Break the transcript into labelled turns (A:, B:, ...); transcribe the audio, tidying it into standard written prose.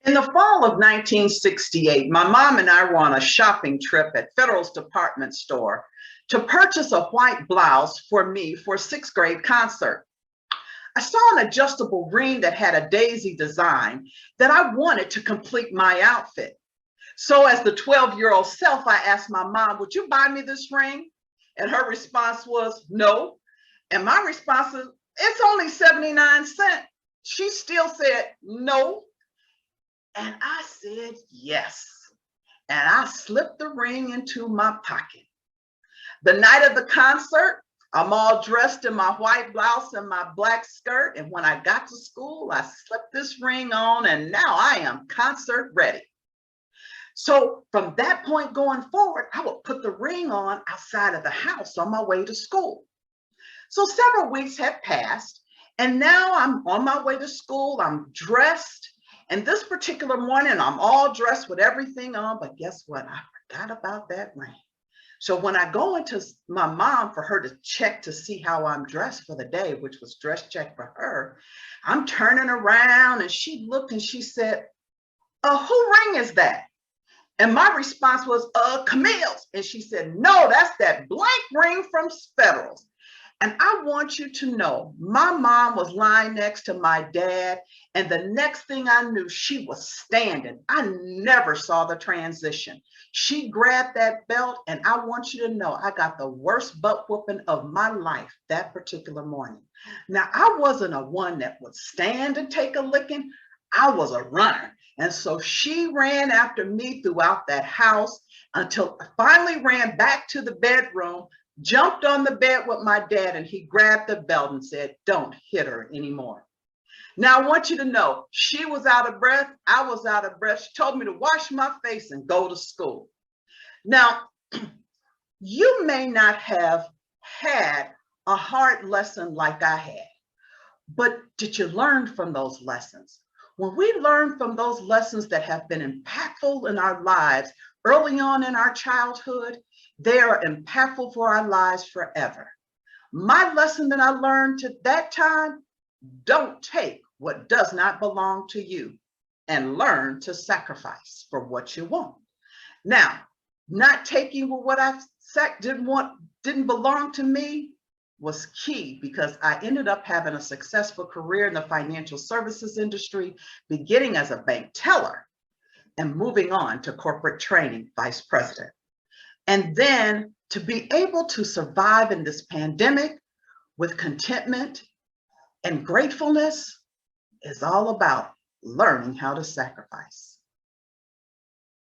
A: In the fall of 1968, my mom and I were on a shopping trip at Federal's department store to purchase a white blouse for me for a sixth grade concert. I saw an adjustable ring that had a daisy design that I wanted to complete my outfit. So as the 12-year-old self, I asked my mom, would you buy me this ring? And her response was no. And my response is, it's only 79 cents. She still said no. And I said yes. And I slipped the ring into my pocket. The night of the concert, I'm all dressed in my white blouse and my black skirt. And when I got to school, I slipped this ring on, and now I am concert ready. So from that point going forward, I would put the ring on outside of the house on my way to school. So several weeks had passed, and now I'm on my way to school. I'm dressed. And this particular morning, I'm all dressed with everything on, but guess what? I forgot about that ring. So when I go into my mom for her to check to see how I'm dressed for the day, which was dress check for her, I'm turning around and she looked and she said, who ring is that? And my response was, Camille's. And she said, no, that's that blank ring from Federal's. And I want you to know, my mom was lying next to my dad, and the next thing I knew, she was standing. I never saw the transition. She grabbed that belt, and I want you to know, I got the worst butt whooping of my life that particular morning. Now, I wasn't a one that would stand and take a licking. I was a runner. And so she ran after me throughout that house until I finally ran back to the bedroom, jumped on the bed with my dad, and he grabbed the belt and said, don't hit her anymore. Now, I want you to know, she was out of breath. I was out of breath. She told me to wash my face and go to school. Now, you may not have had a hard lesson like I had, but did you learn from those lessons? When we learn from those lessons that have been impactful in our lives early on in our childhood, they are impactful for our lives forever. My lesson that I learned at that time, don't take what does not belong to you and learn to sacrifice for what you want. Now, not taking what I didn't belong to me was key, because I ended up having a successful career in the financial services industry, beginning as a bank teller and moving on to corporate training vice president. And then to be able to survive in this pandemic with contentment and gratefulness is all about learning how to sacrifice.